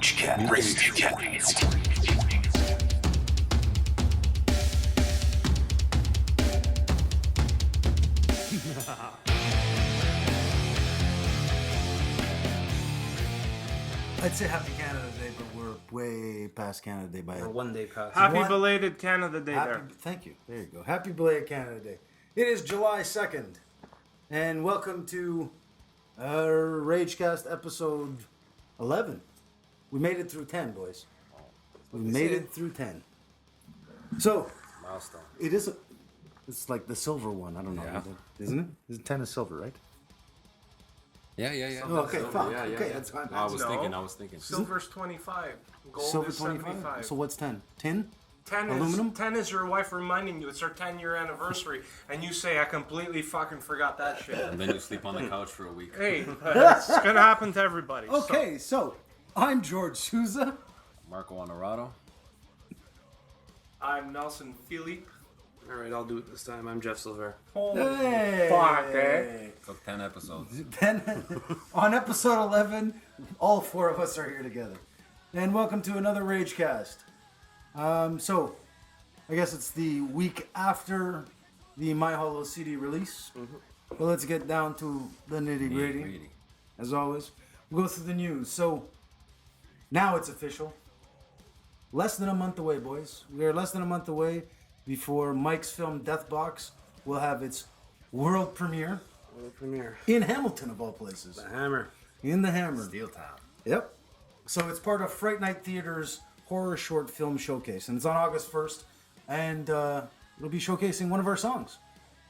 Ragecast. I'd say Happy Canada Day, but we're way past Canada Day by Or 1 day past. Happy belated Canada Day there. Thank you. There you go. Happy belated Canada Day. It is July 2nd, and welcome to Ragecast episode 11. We made it through 10, boys. We made it through 10. So, Milestone. it is. It's like the silver one. I don't know. Yeah. Isn't it? Is it 10 is silver, right? Yeah. Oh, okay, fuck. Okay, that's fine. I was No. thinking. Silver's 25. Gold Silver is 25. 75. So what's 10? Tin? 10 Aluminum? is 10 is your wife reminding you it's our 10-year anniversary, and you say I completely fucking forgot that shit. And then you sleep on the couch for a week. Hey, it's gonna happen to everybody. Okay, so I'm George Souza. Marco Honorado. I'm Nelson Philippe. All right, I'll do it this time. I'm Jeff Silver. Holy Hey. fuck, eh? Took 10 episodes. Then, on episode 11, all four of us are here together. And welcome to another Ragecast. So, I guess it's the week after the My Hollow CD release. But let's get down to the nitty gritty. Greedy. As always, we'll go through the news. So, now it's official. Less than a month away, boys. We are less than a month away before Mike's film Deathbox will have its world premiere World premiere. in Hamilton, of all places. The Hammer. In the Hammer. Steel Town. Yep. So it's part of Fright Night Theater's horror short film showcase, and it's on August 1st, and it'll be showcasing one of our songs.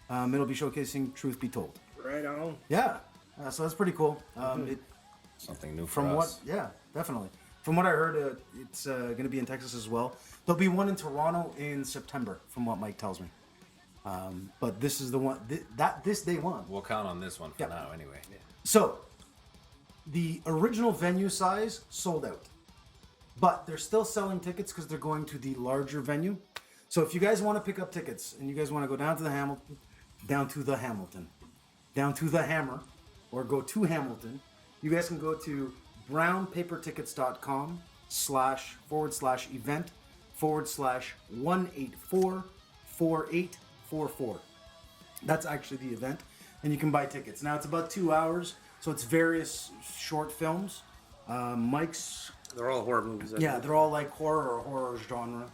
It'll be showcasing Truth Be Told. Right on. Yeah. So that's pretty cool. Something new for From us. yeah, definitely. From what I heard, it's going to be in Texas as well. There'll be one in Toronto in September, from what Mike tells me. But this is the one this day one. We'll count on this one for Yep. now anyway. So, the original venue size sold out, but they're still selling tickets because they're going to the larger venue. So, if you guys want to pick up tickets and you guys want to go down to the Hammer, or go to Hamilton, you guys can go to brownpapertickets.com/event/1844844. That's actually the event, and you can buy tickets. Now it's about 2 hours, so it's various short films. Mike's, They're all horror movies. they're all like horror or horror genre.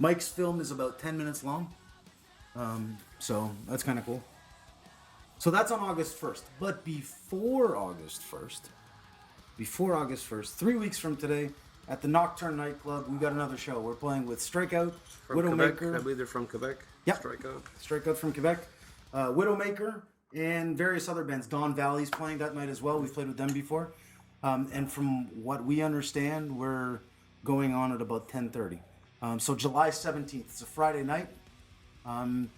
Mike's film is about 10 minutes long, so that's kind of cool. So that's on August 1st. But before August 1st, 3 weeks from today, at the Nocturne nightclub, we got another show. We're playing with Strikeout, From Quebec. Widowmaker. I believe they're from Quebec. Yep. Strikeout. From Quebec, Widowmaker, and various other bands. Dawn Valley's playing that night as well. We've played with them before. And from what we understand, we're going on at about 10:30. So July 17th. It's a Friday night.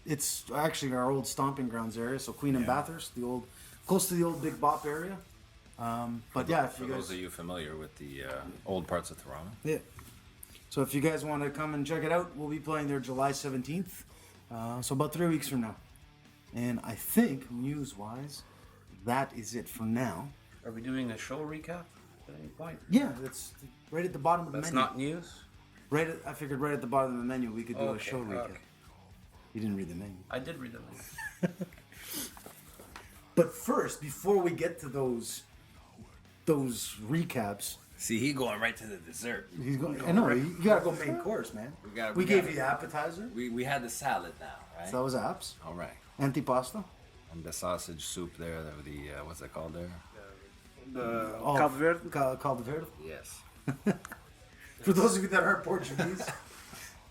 It's actually our old stomping grounds area. So Queen and Bathurst, close to the old Big Bop area. But yeah, if For you guys... those of you familiar with the old parts of Toronto. Yeah. So if you guys want to come and check it out, we'll be playing there July 17th. So about 3 weeks from now. And I think, news-wise, that is it for now. Are we doing a show recap at any point? Yeah, that's right at the bottom of the That's menu. not news? I figured right at the bottom of the menu we could do a Okay, show recap. okay. You didn't read the menu. I did read the link. But first, before we get to those recaps, See, he going right to the dessert. he's going. I know you gotta go main course, man. We gave you the appetizer. We had the salad now, right? So that was apps. All right. Antipasta. And the sausage soup there, the what's it called there? Caldo. Yes. For those of you that aren't Portuguese,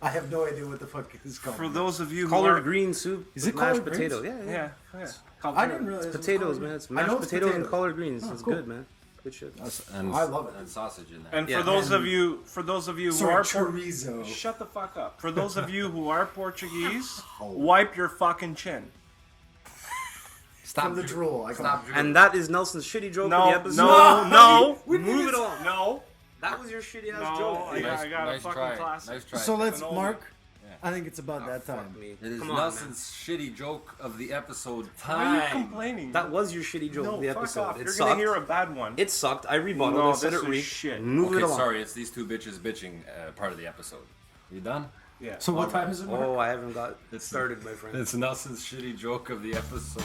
I have no idea what the fuck it's called. For those of you who Collard are... green soup. Is it with mashed collard potato? greens? Yeah. Yeah. I didn't realize it was Potatoes, collard man. greens. It's I know mashed it's potatoes and potato. collard greens. Oh, It's cool. good, man. Good shit. I love it. And sausage in there. And Yeah. for those of you who Sorry, are chorizo. shut the fuck up. For those of you who are Portuguese, wipe your fucking chin. Stop From the drool. Stop. And that is Nelson's shitty joke No, for the episode. no. Move it on. No. That was your shitty ass No, joke. I got a fucking try. classic. Nice try. So let's, An oldie. Mark, I think it's about that Fuck time. me. It is Come on, Nelson's shitty joke of the episode. Why are you Time. complaining? That was your shitty joke no, of the fuck episode. off. It You're sucked. gonna hear a bad one. It sucked. I rebutted. No, I said this it is reek. shit. Move it Okay, along. sorry, it's these two bitches bitching part of the episode. You done? Yeah. So what time is it? Mark? Oh, I haven't got started, my friend. It's Nelson's shitty joke of the episode.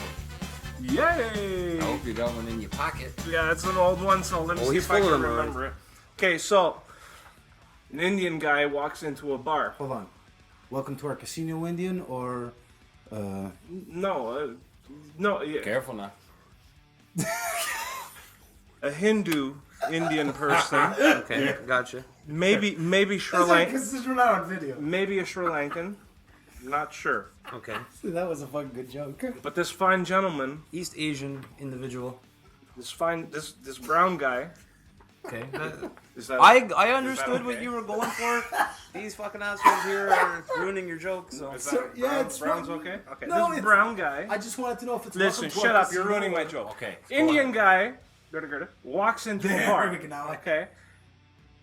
Yay! I hope you got one in your pocket. Yeah, it's an old one, so let me see he's if I full can of them, remember it. Okay, so an Indian guy walks into a bar. Hold on. Welcome to our casino, Indian, or No, yeah, Careful now. a Hindu Indian person, Okay, gotcha. maybe Sri Lankan, Because we're not on video. maybe a Sri Lankan, not sure. Okay. That was a fucking good joke. But this fine gentleman, East Asian individual. this brown guy, Okay. is that? I understood what okay? you were going for. These fucking assholes here are ruining your joke. So Is So, that yeah, brown, it's brown's fine. okay. Okay, No, this it's- brown guy. I just wanted to know if it's. Listen, welcome to shut our up! You're casino ruining my or- joke. Okay. Indian guy, walks into the There bar. we go, now I- Okay,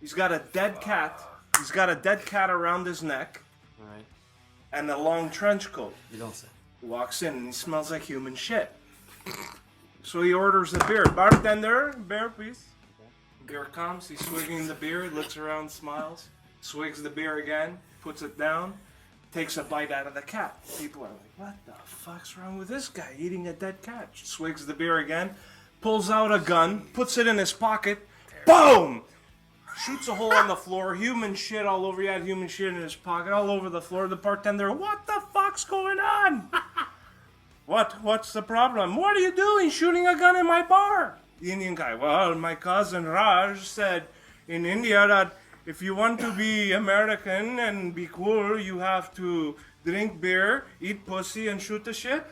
he's got a dead cat. He's got a dead cat around his neck All right. and a long trench coat. You don't say. He walks in and he smells like human shit. So he orders a beer. Bartender, beer, please. Beer comes. He's swigging the beer. He looks around, smiles, swigs the beer again, puts it down, takes a bite out of the cat. People are like, "What the fuck's wrong with this guy eating a dead cat?" Swigs the beer again, pulls out a gun, puts it in his pocket. Boom! Shoots a hole on the floor. Human shit all over. He had human shit in his pocket, all over the floor. The bartender, "What the fuck's going on?" What's the problem? "What are you doing shooting a gun in my bar?" The Indian guy, "Well, my cousin Raj said in India that if you want to be American and be cool, you have to drink beer, eat pussy, and shoot the shit."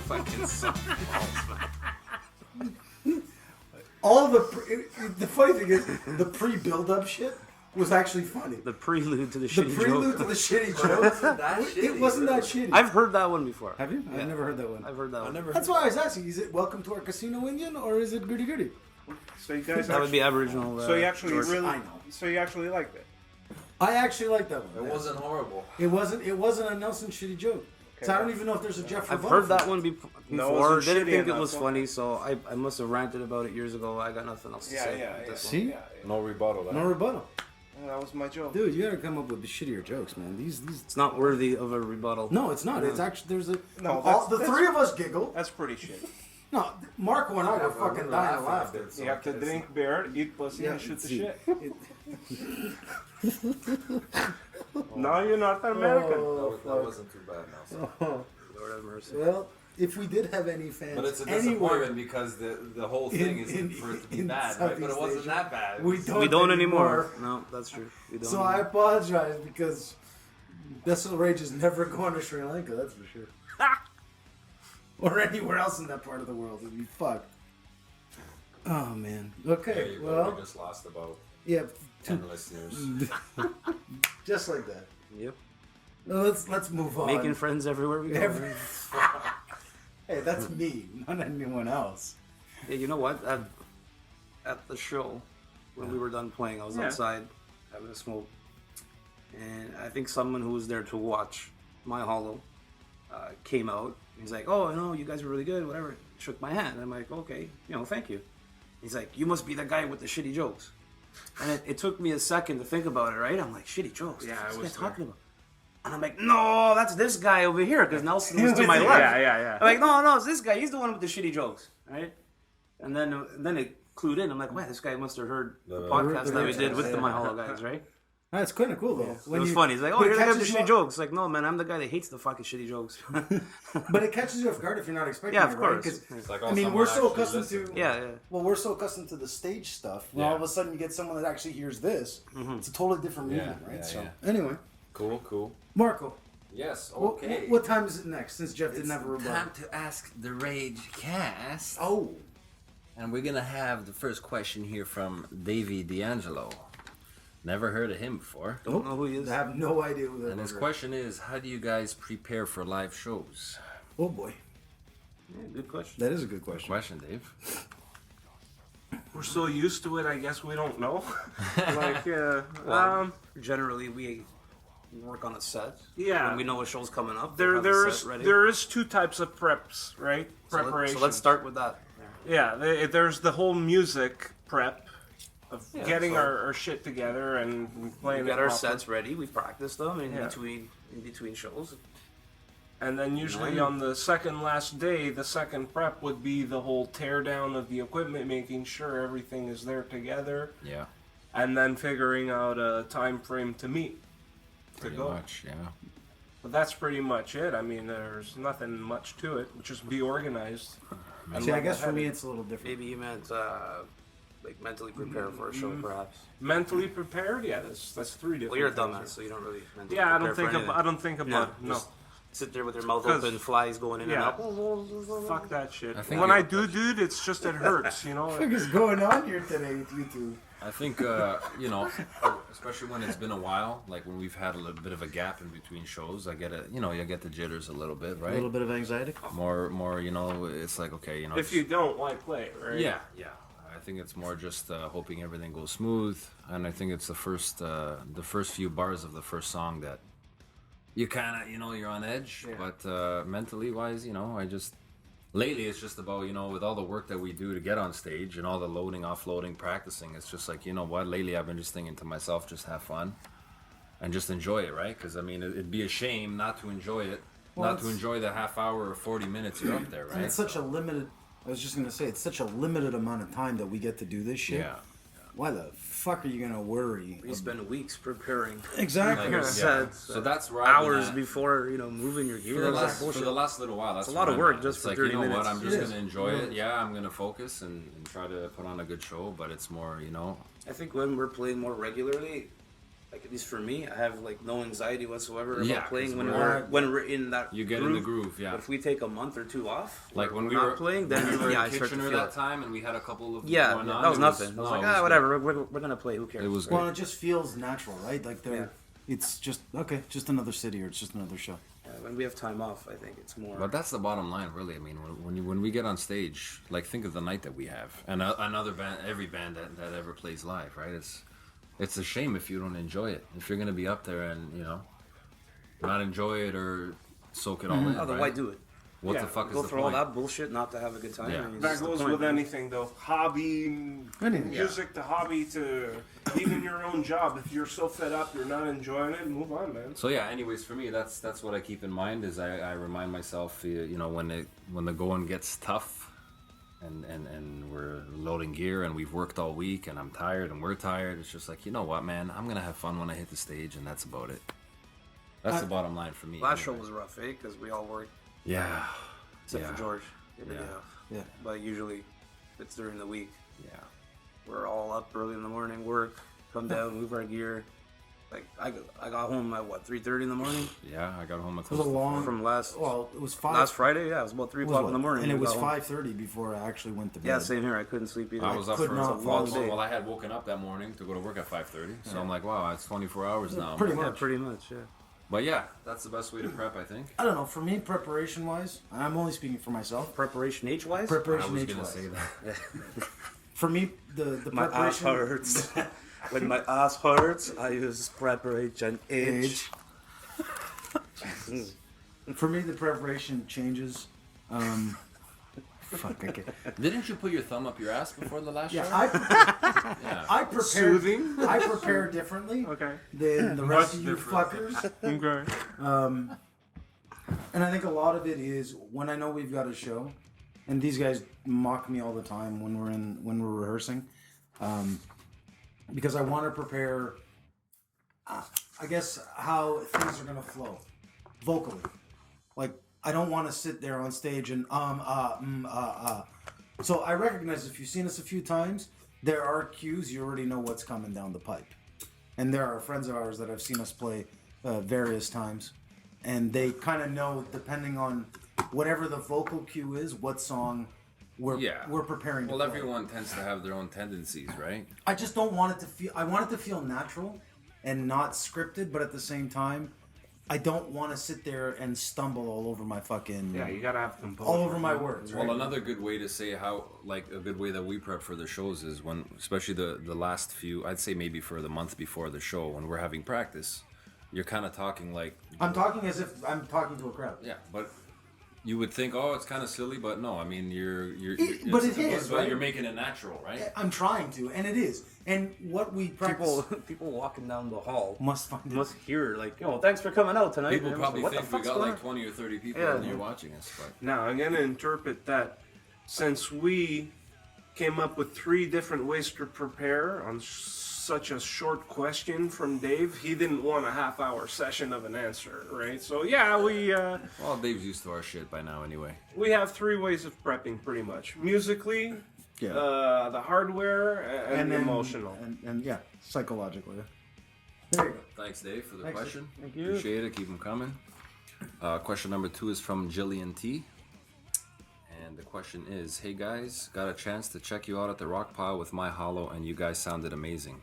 Fucking suck. All the funny thing is the pre-build-up shit was actually funny. The prelude to the The shitty prelude joke. to the shitty joke. It wasn't that shitty. I've heard that one before. Have you? I've never heard that one. I've heard that one. That's why I was asking. Is it Welcome to Our Casino, Indian, or is it Goody Goody? So you guys, That would be Aboriginal. so you actually George. really, I know. so you actually liked it. I actually like that one. It wasn't horrible. It wasn't a Nelson shitty joke. So I don't even know if there's a Jeff. I've Rebuttal heard that for one it. before. No, it wasn't Didn't shitty think it enough, was okay. funny, so I must have ranted about it years ago. I got nothing else to say. about this one. See, No rebuttal. no rebuttal, That was my joke. dude. You gotta come up with shittier jokes, man. These. It's not worthy of a rebuttal. No, it's not. It's actually there's a. No, all, the that's- three of us giggle. That's pretty shit. No, Marco and I were fucking dying of laughter. You have to drink beer, eat pussy, and shoot the see. shit. No, you're not American. That wasn't too bad, Nelson. Lord have mercy. Well, if we did have any fans But it's a anywhere, disappointment because the whole thing is for it to be in bad, right? But it Southeast wasn't Asia, that bad. we We don't anymore. No, that's true. We don't. So I apologize because Vessel Rage is never going to Sri Lanka. That's for sure. Or anywhere else in that part of the world. It'd be fucked. Oh man. Okay. There you go. Well, We just lost about yeah. 10 listeners. Just like that. Yep. No, let's move on. Making friends everywhere we go. Every- Hey, that's me, not anyone else. Yeah, you know what? At the show, when we were done playing, I was Yeah. outside having a smoke, and I think someone who was there to watch my hollow came out. He's like, "Oh, no, you guys were really good. Whatever." Shook my hand. I'm like, "Okay, thank you." He's like, "You must be the guy with the shitty jokes." And it took me a second to think about it. Right? I'm like, "Shitty jokes? Yeah, What's I this was guy talking about?" And I'm like, "No, that's this guy over here," because Nelson was to my left. Yeah. I'm like, no, it's this guy. He's the one with the shitty jokes, right? And then it clued in. I'm like, wow, this guy must have heard the podcast that we did with the My Hollow guys, right? That's kind of cool though. It was funny. He's like, oh, when you're it the guy with the catches you shitty off- jokes. Like, no, man, I'm the guy that hates the fucking shitty jokes. But it catches you off guard if you're not expecting Yeah, it, of right? course. 'Cause, It's like, I mean, we're so accustomed to. yeah. Well, we're so accustomed to the stage stuff. When Yeah. all of a sudden you get someone that actually hears this, it's a totally different Yeah, movement, right? yeah, so yeah. anyway, Cool. Marco, Yes, what, okay. what time is it next? Since Jeff didn't It's have a rebuttal. time to ask the Rage Cast. Oh, And we're gonna have the first question here from Davey D'Angelo. Never heard of him before. Don't know who he is. I have no idea who that And his is. question is, how do you guys prepare for live shows? Oh boy, Yeah, good question. that is a good question. Question, Dave. we're so used to it, I guess we don't know. Like, Generally, we work on a set. Yeah. When we know a show's coming up, there is two types of preps, right? Preparation. So let's start with that. Yeah, there's the whole music prep of getting our shit together and playing. We get our sets ready. We practice them in between shows. And then usually on the second last day, the second prep would be the whole tear down of the equipment, making sure everything is there together. Yeah. And then figuring out a time frame to meet. Pretty much, yeah. But that's pretty much it. I mean, there's nothing much to it. Just be organized. See, I guess for me it's a little different. Maybe you meant like mentally prepare for a show, perhaps. Mentally prepared? Yeah, that's three different. Well, you're a things. dumbass, so you don't really mentally Yeah, prepare I don't think about no. Just sit there with your mouth open, flies going in and out. Fuck that shit. think When you- I do, dude, it's just it hurts, you know. What is going on here today with you two? I think, especially when it's been a while, like when we've had a little bit of a gap in between shows, I get you get the jitters a little bit, right? A little bit of anxiety. More, it's like, okay, If you don't, why play, right? Yeah. I think it's more just hoping everything goes smooth, and I think it's the first few bars of the first song that you kind of, you're on edge, but mentally wise, lately it's just about, with all the work that we do to get on stage and all the loading, offloading, practicing, it's just like, lately I've been just thinking to myself, just have fun and just enjoy it, right? Because, I mean, it'd be a shame not to enjoy it, not to enjoy the half hour or 40 minutes you're up there, right? And it's such a limited, I was just going to say, it's such a limited amount of time that we get to do this shit. Yeah. Why the fuck are you going to worry? We spend weeks preparing. Exactly. Like sets, So that's where I've been hours at. before moving your gear. For the last little while, that's a lot of where I'm work at. just It's for like, 30 you know minutes. what, I'm just It going is. to enjoy it. Yeah, I'm going to focus and try to put on a good show, but it's more, I think when we're playing more regularly, like at least for me, I have like no anxiety whatsoever Yeah, about playing 'cause when we're in that. you get in the groove, yeah. But if we take a month or two off, Like when we're we not were playing, then we were I in start to Kitchener feel that it. time, and we had a couple of Yeah, going on. that was It nothing. I was like, it was whatever, we're gonna play. Who cares? It was Well, good. it just feels natural, right? Like it's just, okay, just another city or it's just another show. When we have time off, I think it's more. But that's the bottom line, really. I mean, when we get on stage, like think of the night that we have, and another band, every band that ever plays live, right? It's a shame if you don't enjoy it. If you're gonna be up there and not enjoy it or soak it all in, Oh, then right? why do it? What Yeah, the fuck is Go the through point? all that bullshit not to have a good time. Yeah. I mean, That what's the goes point, with man? anything, though. Hobby, Anything. music to hobby to even your own job. If you're so fed up, you're not enjoying it, move on, man. So yeah, anyways, for me, that's what I keep in mind. Is I remind myself, when the going gets tough, and we're loading gear and we've worked all week and I'm tired and we're tired. It's just like, you know what, man, I'm gonna have fun when I hit the stage, and that's about it. That's the bottom line for me. Last show anyway. was rough, eh? Because we all worked, Yeah. except Yeah. for George. Yeah. Yeah. But usually, it's during the week. Yeah. We're all up early in the morning, work, come down, move our gear. Like I got home at 3:30 in the morning Yeah, I got home at It was a long, from last it was last Friday. Yeah, it was about 3 o'clock in the morning. and it we was got home. 5:30 before I actually went to bed. Yeah, same here. I couldn't sleep either. I was up could for not a fall long asleep. Well, I had woken up that morning to go to work at 5:30, so I'm like, wow, it's 24 hours now. pretty Yeah, much. pretty much. Yeah. But yeah, that's the best way to prep, I think. I don't know. For me, preparation-wise, I'm only speaking for myself. Preparation age-wise, I Preparation was gonna age-wise. say that. For me, the my ass preparation hurts. When my ass hurts, I use preparation age. for me, the preparation changes. Fuck, I can't. Didn't you put your thumb up your ass before the last Yeah, show? Yeah. I prepare. Soothing? I prepare differently Okay. than the rest Much of you different. fuckers. Okay. And I think a lot of it is when I know we've got a show, and these guys mock me all the time when we're rehearsing, because I want to prepare. I guess how things are gonna flow, vocally. Like I don't want to sit there on stage and So I recognize if you've seen us a few times, there are cues. You already know what's coming down the pipe, and there are friends of ours that have seen us play various times. And they kind of know, depending on whatever the vocal cue is, what song we're preparing to Well, play. everyone tends to have their own tendencies, right? I just don't want it to feel. I want it to feel natural and not scripted, but at the same time, I don't want to sit there and stumble all over my fucking Yeah, you gotta have composure. all over my words. Right? Well, another good way to say how, like, a good way that we prep for the shows is when, especially the last few, I'd say maybe for the month before the show, when we're having practice, you're kind of talking like... I'm talking as if I'm talking to a crowd. Yeah, but you would think, oh, it's kind of silly, but no, I mean, But it is, but right? you're making it natural, right? I'm trying to, and it is. And what we practice People walking down the hall must find it. must hear like, "Oh, thanks for coming out tonight." People And probably what the think we fuck's got going like on? 20 or 30 people Yeah. in here watching us, but Now, I'm going to interpret that since we came up with 3 different ways to prepare on such a short question from Dave, he didn't want a half-hour session of an answer, right? So, yeah, well, Dave's used to our shit by now anyway. we have 3 ways of prepping, pretty much. Musically, the hardware, and then emotional. and yeah, psychologically. There you go. Thanks, Dave, for the Thanks. question. Thank you. Appreciate it. Keep them coming. Question number 2 is from Jillian T. And the question is, hey guys, got a chance to check you out at the Rock Pile with My Hollow, and you guys sounded amazing.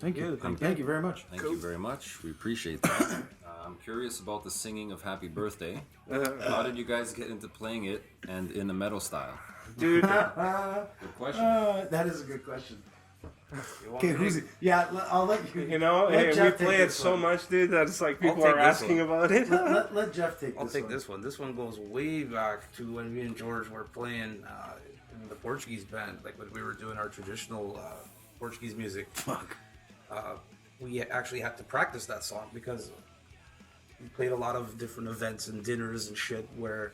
Thank you. Thank Thank you very much. Thank you very much. We appreciate that. I'm curious about the singing of Happy Birthday. How did you guys get into playing it and in the metal style? Dude, Good question. That is a good question. Okay, who's it? Yeah, I'll let you. you know, Let hey, we Jeff take play it this so one. much, dude, that it's like people take are this asking one. about it. Let Jeff take I'll this take one. this one. This one goes way back to when me and George were playing in the Portuguese band, like when we were doing our traditional Portuguese music. Fuck. We actually had to practice that song because we played a lot of different events and dinners and shit where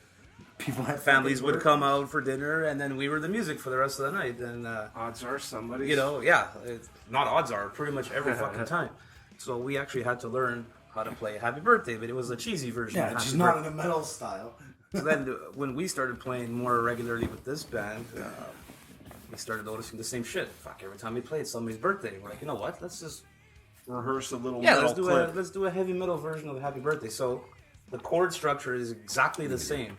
People have families would come out for dinner and then we were the music for the rest of the night. And Odds are somebody. you know, yeah, it's, not odds are, pretty much every fucking time. So we actually had to learn how to play Happy Birthday, but it was a cheesy version. Yeah, of it's Happy just not Birthday. in a metal style. So then, when we started playing more regularly with this band, we started noticing the same shit. Fuck, every time we play, it's somebody's birthday. We're like, you know what? Let's just Rehearse a little let's metal do clip. let's do a heavy metal version of Happy Birthday. So the chord structure is exactly the same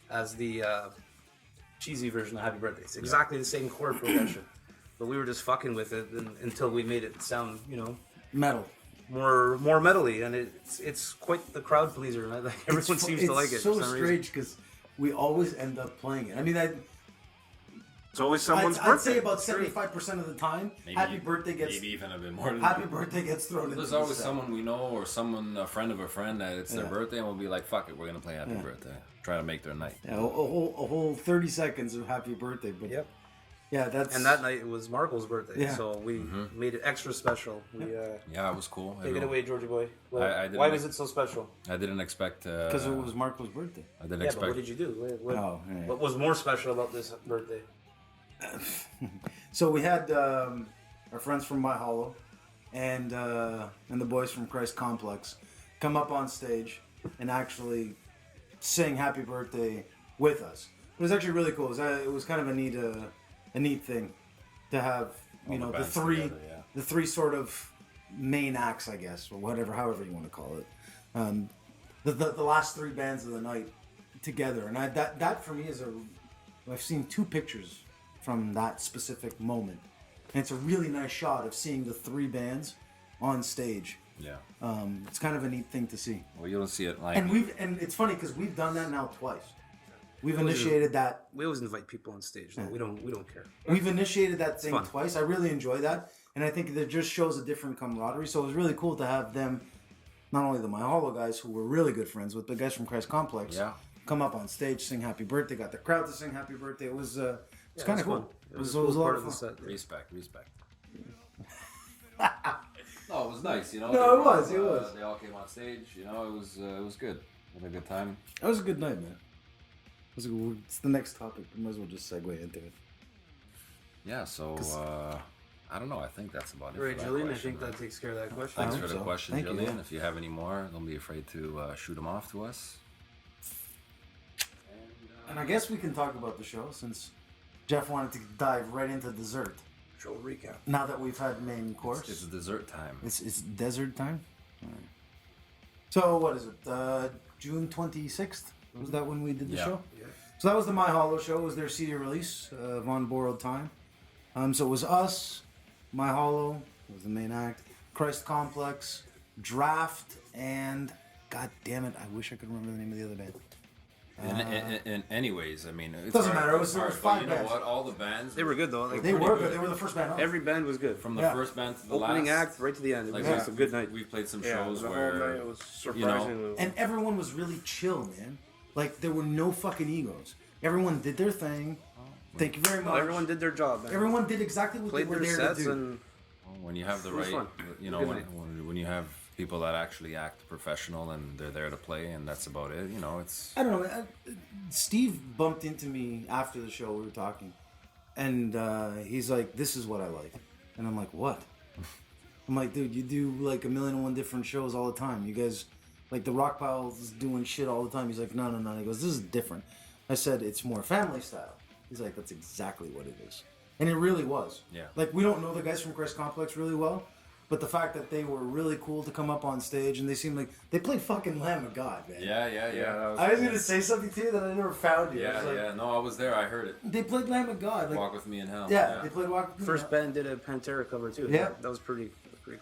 as the cheesy version of Happy Birthday. It's exactly the same chord progression, but we were just fucking with it until we made it sound, you know, Metal. more metally, and it's quite the crowd pleaser. Right? Like everyone seems to like it. It's so for some reason. strange because we always end up playing it. I mean, It's always someone's I'd birthday. say about 75% of the time, Happy Birthday gets maybe even a bit more than Happy Birthday gets thrown into There's the always set. someone we know or someone, a friend of a friend, that it's their Yeah. birthday, and we'll be like, fuck it, we're going to play Happy Birthday. Try to make their night. Yeah, a whole 30 seconds of Happy Birthday. But Yep. yeah, that's And that night it was Marco's birthday, Yeah. so we made it extra special. We Yeah, it was cool. take it away, Georgie boy. Well, I didn't why like- was it so special? I didn't expect... because it was Marco's birthday. I didn't Yeah, but what expect... did you do? Yeah. What was more special about this birthday? So we had our friends from My Hollow and the boys from Christ Complex come up on stage and actually sing Happy Birthday with us. It was actually really cool. It was kind of a neat thing to have, you All know, the the bands three together, yeah. the three sort of main acts, I guess, or however you want to call it. The last 3 bands of the night together, and that for me is I've seen 2 pictures from that specific moment, and it's a really nice shot of seeing the 3 bands on stage. Yeah. It's kind of a neat thing to see, Well, you don't see it like... and it's funny because we've done that now twice. We've initiated that. We always invite people on stage. Though. We don't care. We've initiated that thing fun. twice. I really enjoy that, and I think that just shows a different camaraderie. So it was really cool to have them, not only the My Hollow guys who we're really good friends with, but guys from Christ Complex, Yeah. come up on stage, sing Happy Birthday, got the crowd to sing Happy Birthday. It was it's kind of fun. cool. It was, a lot part of of the fun. set. Respect. No, it was nice, you know. No, it was, it was. They all came on stage, you know. It was good. We had a good time. That was a good night, man. It's the next topic. We might as well just segue into it. Yeah. So I don't know. I think that's about it. Right, for that Jillian. I question, think right? that takes care of that question. Thanks I for hope the so. question, Thank you, Jillian. yeah. If you have any more, don't be afraid to shoot them off to us. And I guess we can talk about the show since Jeff wanted to dive right into dessert. Show recap. Now that we've had main course, It's dessert time. it's desert time. All right. So what is it? June 26th? Was that when we did the Yeah. show? Yeah. So that was the My Hollow show. It was their CD release of On Borrowed Time. So it was us, My Hollow was the main act, Christ Complex, Draft, and God damn it, I wish I could remember the name of the other band. And anyways, I mean, it's Doesn't hard- matter, it was- it's it was hard, five but you know bands. what? All the bands They were good though. Like, They pretty were good. good. They were the first band on. every band was good. from the Yeah. first band to the Opening last. act right to the end. It was Like, just a good night. We've played some Yeah, shows the whole where night was you know, surprisingly. And everyone was really chill, man. Like, there were no fucking egos. Everyone did their thing. Thank you very much. Everyone did their job, man. Everyone did exactly what Played they were their there to sets do. and when you have the It was right, fun. you know, Good when, night. when you have people that actually act professional and they're there to play, and that's about it. You know, it's I don't know. Steve bumped into me after the show. We were talking, and he's like, "This is what I like," and I'm like, "What?" I'm like, "Dude, you do like 1,000,001 different shows all the time. You guys, like the Rock Pile's doing shit all the time." He's like, "No, no, no." He goes, "This is different." I said, "It's more family style." He's like, "That's exactly what it is," and it really was. Yeah. Like, we don't know the guys from Crest Complex really well. But the fact that they were really cool to come up on stage, and they seemed like they played fucking Lamb of God, man. yeah. I was gonna say something to you that I never found you. I was like, Yeah. No, I was there. I heard it. They played Lamb of God. Like, Walk with me in hell. yeah, they played Walk. first band did a Pantera cover too. Yeah. That was pretty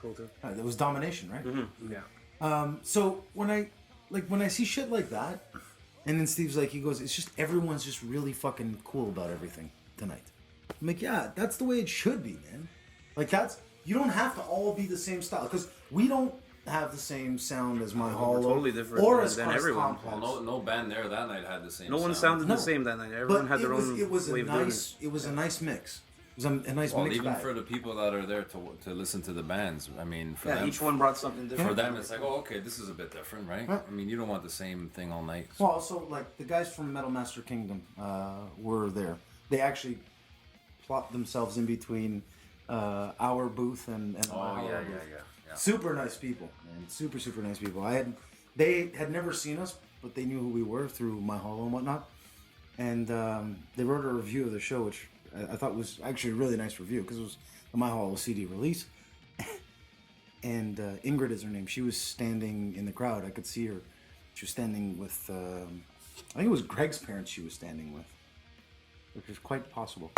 cool too. That was Domination, right? Yeah. So when I see shit like that, and then Steve's like, he goes, it's just everyone's just really fucking cool about everything tonight. I'm like, yeah, that's the way it should be, man. Like you don't have to all be the same style because we don't have the same sound as My Hollow, totally different or than as Crest everyone. Complex. Well, no band there that night had the same. No one sound. sounded No. the same that night. Everyone had their own it was way a of doing nice. it. It was a nice mix. It was a nice Well, mix even bag. for the people that are there to listen to the bands, I mean, for Yeah, them, each one brought something for different. them, it's like, oh, okay, this is a bit different, right? Huh. I mean, you don't want the same thing all night. Well, also, like, the guys from Metal Master Kingdom were there. They actually plopped themselves in between our booth and Oh our yeah. booth. Super nice people, man. Super, super nice people. They had never seen us, but they knew who we were through My Hollow and whatnot. And they wrote a review of the show, which I thought was actually a really nice review because it was the My Hollow CD release. And Ingrid is her name. She was standing in the crowd. I could see her. She was standing with, I think it was Greg's parents she was standing with, which is quite possible.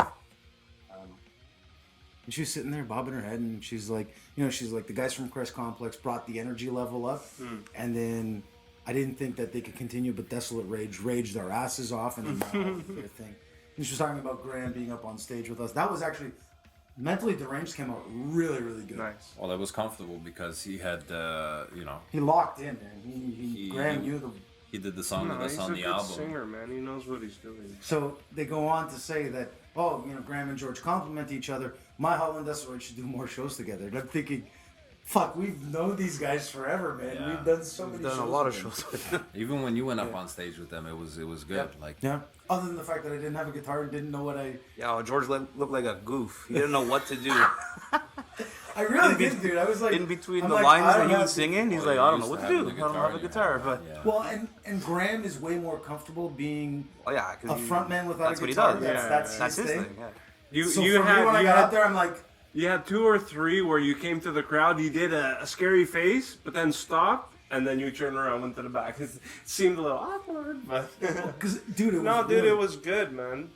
And she was sitting there bobbing her head, and she's like, the guys from Crest Complex brought the energy level up, and then I didn't think that they could continue, but Desolate Rage raged our asses off, and then their thing. And she was talking about Graham being up on stage with us. That was actually, Mentally Deranged came out really, really good. Nice. Well, that was comfortable because he had, He locked in, man. Graham knew the. he did the song No, with us he's on a the good album. singer, man. He knows what he's doing. So they go on to say that, Graham and George compliment each other. My Hollow and Desolate Rage should do more shows together. And I'm thinking, fuck, we've known these guys forever, man. Yeah. We've done so We've many done shows. a lot of with them. shows with them. Even when you went up on stage with them, it was good. Yep. Like Yeah. Other than the fact that I didn't have a guitar and didn't know what Yeah, well, George looked like a goof. He didn't know what to do. I really did, dude. I was like, In between I'm the like, lines I that don't he have was to- singing, he's Well, like, you I don't know used what to have do. the I don't have a in your guitar, hand, but yeah. Well, and Graham is way more comfortable being oh yeah, a front man without that's a what he guitar. does. That's his thing. Yeah. You So you for me, had when I you got had, up there, I'm like, you had 2 or 3 where you came to the crowd. You did a scary face, but then stopped, and then you turned around, went to the back. It seemed a little awkward, but because dude, it was no, dude, really it was good, man.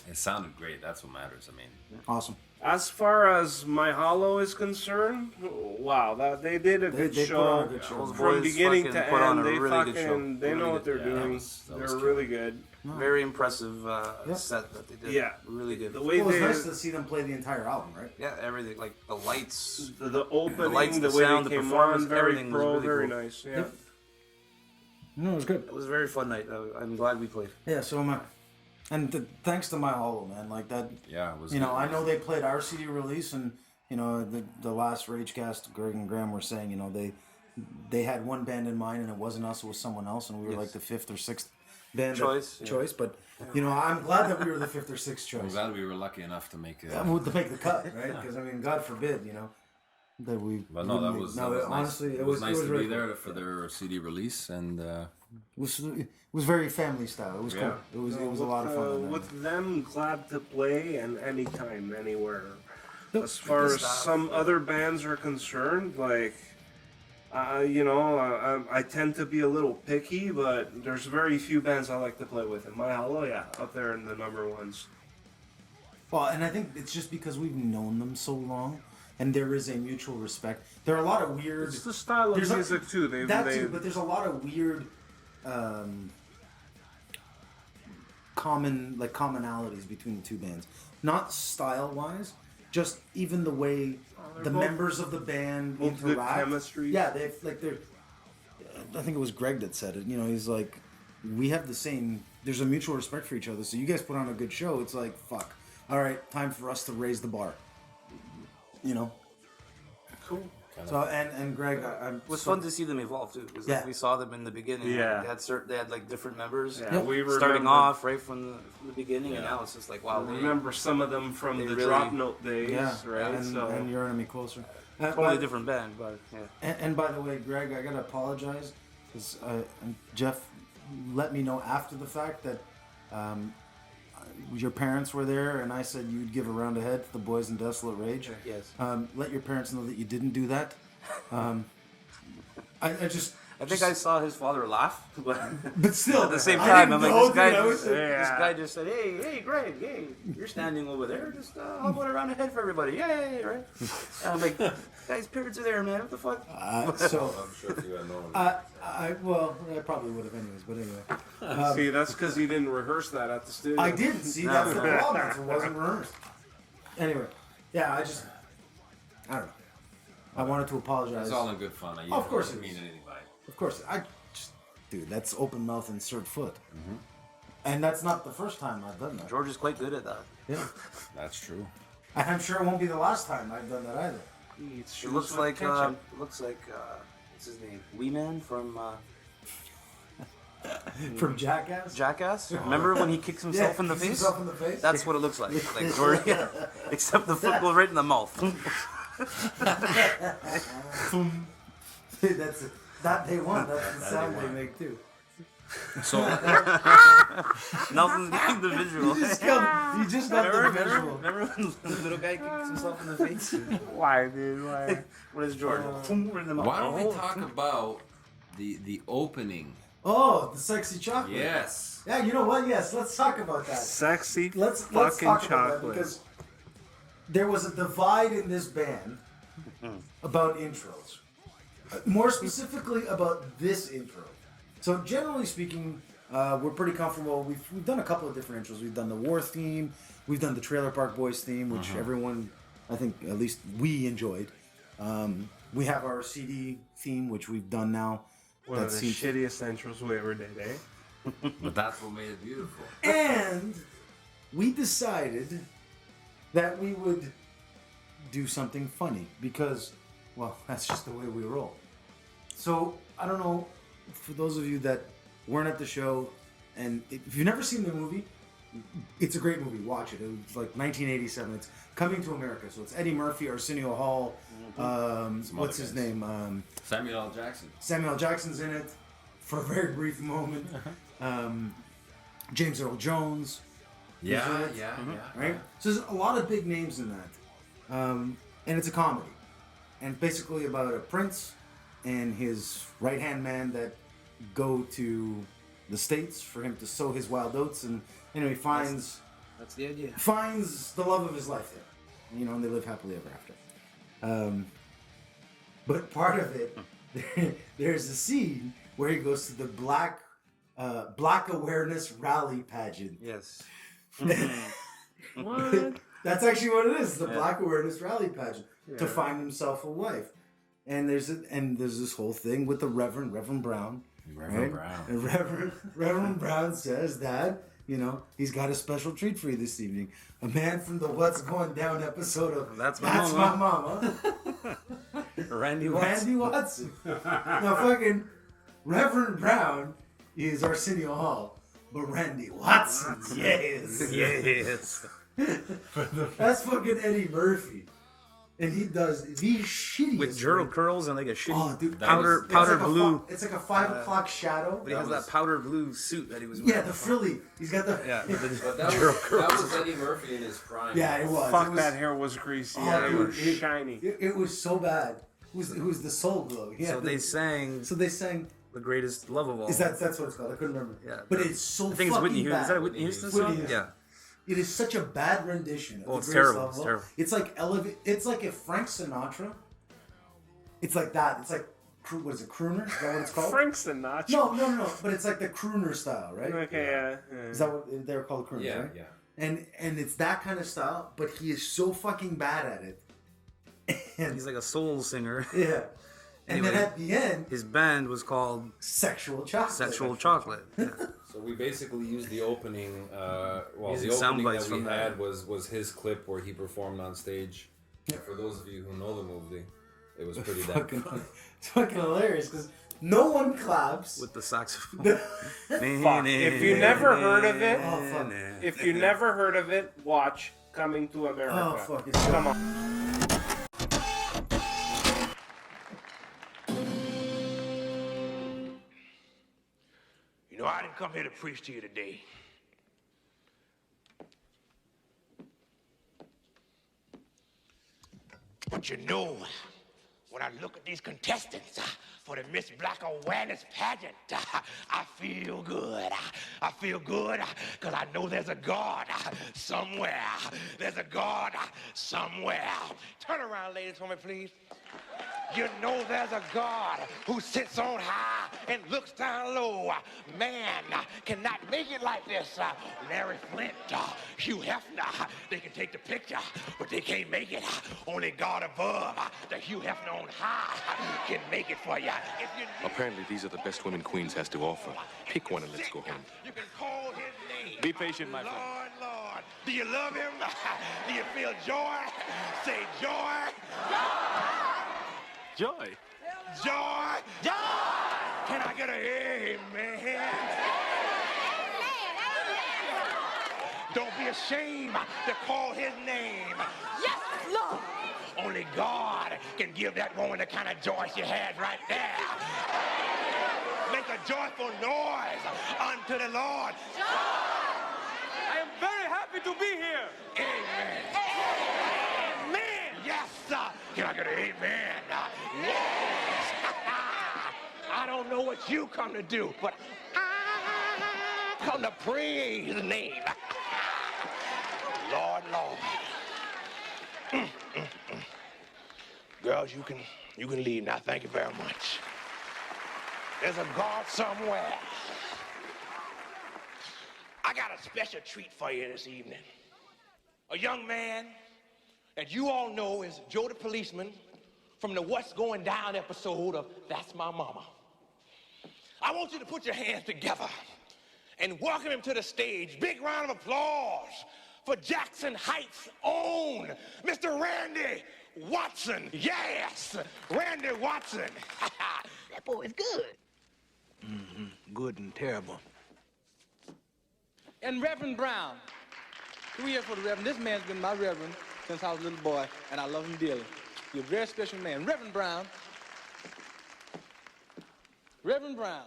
it sounded great. That's what matters. I mean, awesome. As far as My Hollow is concerned, wow, they did a good They show. put on a good show. Those From boys beginning fucking to put on end, a they really good fucking show. they know Really what they're good. Yeah, that doing. was They're good. really good. Very impressive Yep. set that they did. Yeah. Really good. The way Well, it was they nice to see them play the entire album, right? Yeah, everything. Like the lights. the opening, lights, the the way sound, they the came performance, on, very everything was pro, really very cool. nice. Yeah. Yep. No, it was good. It was a very fun night. I'm glad we played. Yeah, so am I. And thanks to My Hollow, man. Like that, yeah, it was. you know, good. I know they played our CD release, and the last Ragecast, Greg and Graham were saying, they had one band in mind, and it wasn't us, it was someone else, and we were like the 5th or 6th band Choice, yeah. choice. But I'm glad that we were the 5th or 6th I'm choice. glad we were lucky enough to make it. To make the cut, right? Because I mean, God forbid, that we. But no, that wouldn't was, make- that was honestly, nice. it was nice to really be cool. there for their CD release, and It was very family style. It was Yeah. cool. It was a lot of fun. With them, glad to play and anytime, anywhere. Yep. As far as Stop. some other bands are concerned, like, I tend to be a little picky, but there's very few bands I like to play with. And My Hollow, yeah, up there in the number ones. Well, and I think it's just because we've known them so long and there is a mutual respect. There are a lot of weird. It's the style of There's a- music too. They but there's a lot of weird commonalities between the two bands. Not style-wise, just even the way the both- members of the band both good interact. chemistry. Yeah, they're. I think it was Greg that said it. You know, he's like, we have the same. There's a mutual respect for each other. So you guys put on a good show. It's like, fuck. All right, time for us to raise the bar. You know. Cool. So and Greg, I'm. It was fun to see them evolve too, because Yeah. we saw them in the beginning. Yeah. They had like different members. Yeah, we starting remember- off right from the beginning, and now it's just like wow. I remember some of them from they the really- Drop Note days, Yeah, right? and You're Enemy Closer. totally different band, but yeah. And by the way, Greg, I gotta apologize because Jeff let me know after the fact that your parents were there, and I said you'd give a round of head to the boys in Desolate Rage. Yes. Let your parents know that you didn't do that. I just. I think I saw his father laugh, but But still, at the same I time, didn't I'm like, know, this guy, dude, I was- just, this guy just said, "Hey, Greg, hey, you're standing over there. Just I'll put a round of head for everybody. Yay, right?" And I'm like, "Guys, parents are there, man. What the fuck?" So I'm sure if you had known. I probably would have anyways. But anyway, See, that's because you didn't rehearse that at the studio. I didn't see that's the problem. It wasn't rehearsed. Anyway, yeah, I don't know. I wanted to apologize. It's all in good fun. Of course didn't it mean is. anything by it. Of course, dude, that's open mouth insert foot, and that's not the first time I've done that. George is quite good at that. Yeah, That's true. and I'm sure it won't be the last time I've done that either. It looks like what's his name? Wee Man from From Jackass. Jackass. Remember when he kicks himself in the kicks face? himself in the face. That's what it looks like. Like George, except the foot goes right in the mouth. That's it. That they want. That's the sound they make too. So Nelson's getting the visual. You just got the visual. Remember when the little guy kicks himself in the face? Why, dude? Why? What is George? Boom, right in the mouth. why don't we talk about the opening? Oh, the sexy chocolate. Yes. Yeah, you know what? Yes, let's talk about that. Sexy Let's fucking talk about that chocolate. because there was a divide in this band about intros. More specifically about this intro. So generally speaking, we're pretty comfortable. We've done a couple of different intros. We've done the War theme. We've done the Trailer Park Boys theme, which everyone, I think, at least we enjoyed. We have our CD theme, which we've done now. One of the shittiest intros we ever did, eh? But that's what made it beautiful. And we decided that we would do something funny because, well, that's just the way we roll. So, I don't know, for those of you that weren't at the show, and if you've never seen the movie, it's a great movie. Watch it. It was like 1987. It's Coming to America. So it's Eddie Murphy, Arsenio Hall, what's his other guys. name? Samuel L. Jackson. Samuel L. Jackson's in it for a very brief moment. James Earl Jones. Yeah, it? yeah. Right? So there's a lot of big names in that. And it's a comedy. And basically about a prince and his right-hand man that go to the States for him to sow his wild oats. And, you know, he finds That's the idea. the love of his life there. You know, and they live happily ever after. But part of it, there's a scene where he goes to the Black Awareness Rally pageant. Yes. What? That's actually what it is, the Black Awareness Rally pageant, to find himself a wife. And there's this whole thing with the Reverend Brown. Reverend right? Brown. And Reverend Brown says that, you know, he's got a special treat for you this evening. A man from the What's Going Down episode of That's My My Mama. Mama. Randy Watson. Randy Watson. Now fucking Reverend Brown is Arsenio Hall, but Randy Watson, yes. Yes. That's fucking Eddie Murphy. And he does the shittiest With gerl way. curls and like a shitty Oh, dude, powder it's powder like blue. It's like a 5 o'clock shadow. But he has that powder blue suit that he was Yeah, wearing. the frilly. He's got the. Yeah. But that was Eddie Murphy in his prime. Yeah, it was. Fuck, it was, that hair was greasy. Oh, It dude, was it- shiny. It was so bad. It was the soul glow. Yeah. So they sang So they sang. The Greatest Love of All. Is that's what it's called? I couldn't remember. Yeah. But it's so I think it's fucking Whitney Houston. bad. Is that a Whitney Houston Whitney song? Houston. Yeah. It is such a bad rendition. Oh, it's terrible. It's terrible. It's like It's like if Frank Sinatra. It's like that. It's like what is it? Crooner? Is that what it's called? Frank Sinatra. No. But it's like the crooner style, right? Okay, yeah. Is that what they're called? Crooners, Yeah, right? yeah. And it's that kind of style, but he is so fucking bad at it. And He's like a soul singer. yeah. And Anyway, then at the end, his band was called Sexual Chocolate. Sexual Chocolate. Yeah. So we basically used the opening. Using The sound opening bites that we from had that. was his clip where he performed on stage. And for those of you who know the movie, it was pretty damn fucking, funny. it's fucking hilarious because no one claps. With the saxophone. Fuck. If you never heard of it, Oh, fuck. if you never heard of it, watch Coming to America. Oh, fuck. It's Come on. You know, I didn't come here to preach to you today. But you know, when I look at these contestants for the Miss Black Awareness pageant, I feel good. I feel good because I know there's a God somewhere. There's a God somewhere. Turn around, ladies, for me, please. You know there's a God who sits on high and looks down low. Man cannot make it like this. Larry Flint, Hugh Hefner, they can take the picture, but they can't make it. Only God above, the Hugh Hefner on high, can make it for you. If you need Apparently, these are the best women Queens has to offer. Pick one and let's go home. You can call his name. Be patient, my friend. Lord. Do you love him? Do you feel joy? Say joy. Joy. Joy. Joy. Can I get a amen? Don't be ashamed to call his name. Yes, Lord. Only God can give that woman the kind of joy she had right there. Make a joyful noise unto the Lord. I am very happy to be here. Amen. Amen. Yes, sir. Can I get an amen? Yes. I don't know what you come to do, but I come to praise the name. Lord, Lord. Girls, you can leave now. Thank you very much. There's a God somewhere. I got a special treat for you this evening. A young man that you all know is Joe the Policeman from the What's Going Down episode of That's My Mama. I want you to put your hands together and welcome him to the stage. Big round of applause for Jackson Heights' own Mr. Randy Watson. Yes, Randy Watson. That boy is good. Good and terrible. And Reverend Brown. 2 years for the Reverend. This man's been my Reverend since I was a little boy, and I love him dearly. He's a very special man. Reverend Brown. Reverend Brown.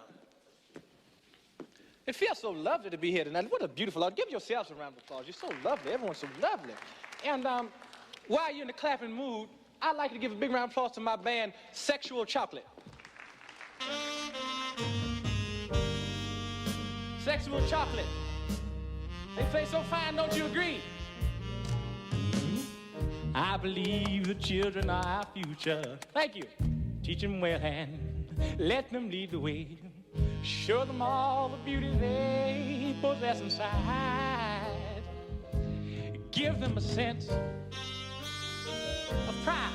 It feels so lovely to be here tonight. What a beautiful, give yourselves a round of applause. You're so lovely. Everyone's so lovely. And while you're in the clapping mood, I'd like to give a big round of applause to my band, Sexual Chocolate. Sexual Chocolate. They play so fine, don't you agree? I believe the children are our future. Thank you. Teach them well and let them lead the way. Show them all the beauty they possess inside. Give them a sense of pride.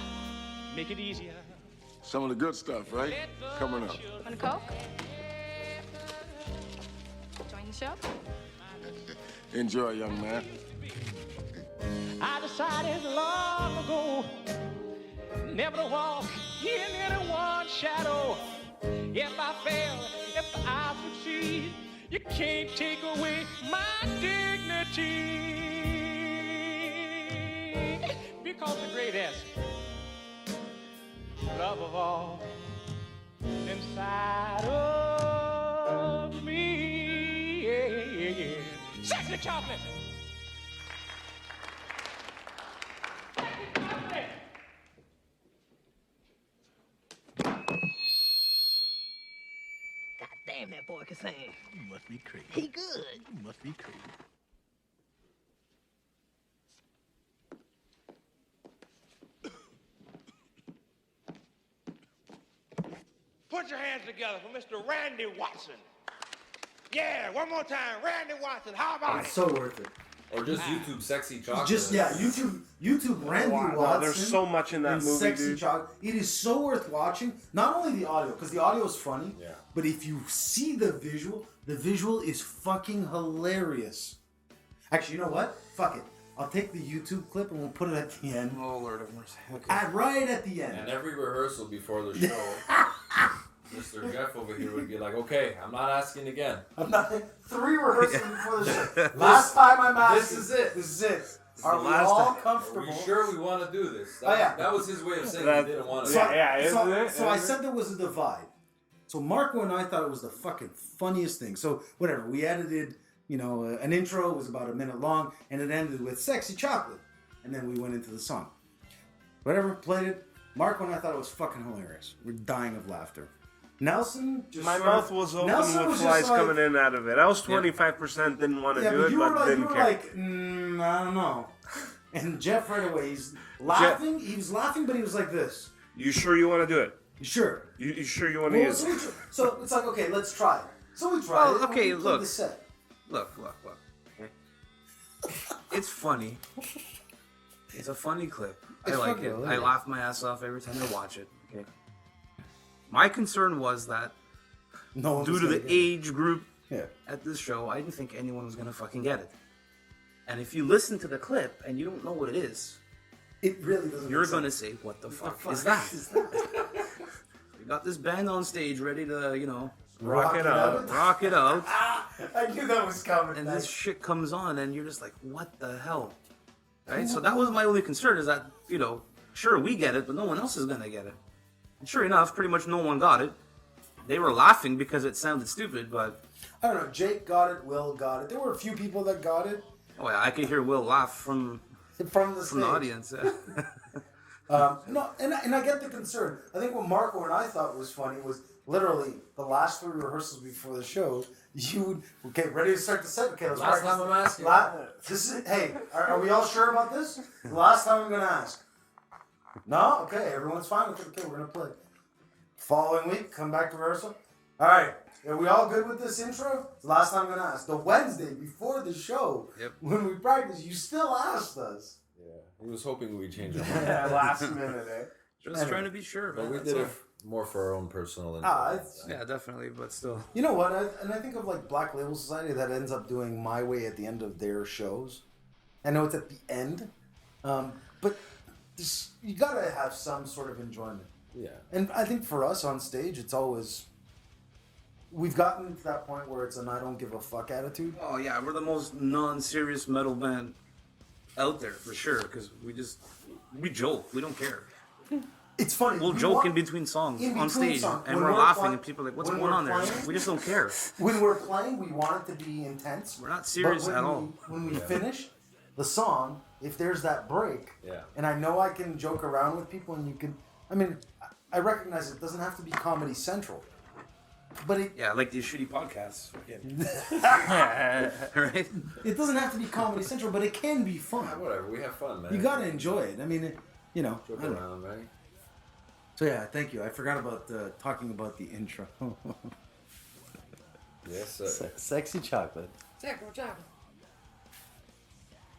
Make it easier. Some of the good stuff, right? Coming up. Want a Coke? Join the show? Enjoy, young man. I decided long ago never to walk in anyone's shadow. If I fail, if I succeed, you can't take away my dignity. Because the greatest love of all inside of me. Yeah. Sexy chocolate. God damn, that boy can sing. You must be crazy. He good. You must be crazy. Put your hands together for Mr. Randy Watson. Yeah, one more time. Randy Watson. How about It's it? so worth it. Or just YouTube sexy chocolate. Just YouTube Randy Watson. There's so much in that and movie, Sexy dude. Chocolate. It is so worth watching. Not only the audio, because the audio is funny, Yeah. but if you see the visual is fucking hilarious. Actually, you know what? Fuck it. I'll take the YouTube clip and we'll put it at the end. Oh, Lord of mercy. Okay. Right at the end. And every rehearsal before the show, Mr. Jeff over here would be like, okay, I'm not asking again. I'm not 3 rehearsals before the show. Last time I'm asking. This is it. This is it. This Are is we the last all time. Are comfortable? we sure we want to do this? That, Oh, yeah. that was his way of saying That- he didn't want to. So, isn't it? so I said there was a divide. So Marco and I thought it was the fucking funniest thing. So whatever, we edited, an intro, it was about a minute long, and it ended with Sexy Chocolate. And then we went into the song. Whatever, played it. Marco and I thought it was fucking hilarious. We're dying of laughter. Nelson just My sort of- mouth was open Nelson with was flies just like- coming in and out of it. I was 25% didn't want to Yeah, do but it, you were but like, didn't care. I don't know. And Jeff right away, he's laughing. He was laughing, but he was like this. You sure you want to do it? You sure? You sure you want to Well, use it? so it's like, okay, let's try it. So we tried it. and okay, we played look. the set. Look. Okay. It's funny. It's a funny clip. I It's like fucking it. I hilarious. laugh my ass off every time I watch it. Okay. My concern was that No one due was to the gonna get it. age group Yeah. at this show, I didn't think anyone was gonna fucking get it. And if you listen to the clip and you don't know what it is, It really doesn't. you're make gonna sense. say, "What the fuck is that?" We got this band on stage ready to, Rock it out. rock it out, I knew that was coming. and this shit comes on, and you're just like, "What the hell?" Right? So that was my only concern, is that sure we get it, but no one else is gonna get it. And sure enough, pretty much no one got it. They were laughing because it sounded stupid, but I don't know. Jake got it. Will got it. There were a few people that got it oh yeah, I could hear Will laugh from from the stage. the audience. No, and I get the concern. I think what Marco and I thought was funny was literally the last 3 rehearsals before the show. You would ready to start the set? Okay, let's Last practice. time I'm asking. This is hey. Are we all sure about this? The last time I'm gonna ask. No, okay, everyone's fine with it. Okay, we're gonna play. Following week, come back to rehearsal. All right, are we all good with this intro? It's the last time I'm gonna ask. The Wednesday before the show, Yep. when we practiced, you still asked us. Yeah, he was hoping we'd change our mind. Yeah, last minute, eh? Just trying to be sure, But man. we that's did all. it more for our own personal Ah, interest. Yeah, definitely, but still. You know what? I think of like Black Label Society that ends up doing My Way at the end of their shows. I know it's at the end, but you gotta have some sort of enjoyment. Yeah. And I think for us on stage, it's always we've gotten to that point where it's an I don't give a fuck attitude. Oh yeah, we're the most non-serious metal band out there for sure. Because we joke, we don't care. It's funny. We'll we joke walk- in between songs in on between stage, songs. and When we're we're laughing, playing- and people are like, "What's when going we're on there?" playing- We just don't care. When we're playing, we want it to be intense. We're not serious But when at all. When we finish the song, if there's that break, Yeah. and I know I can joke around with people, and you can. I mean, I recognize it doesn't have to be Comedy Central, but Yeah, like these shitty podcasts. Right? it doesn't have to be Comedy Central, but it can be fun. Whatever, we have fun, man. You gotta enjoy it. I mean, I Joke don't know. around, right? So yeah, thank you. I forgot about talking about the intro. Yes, sir. Sexy chocolate.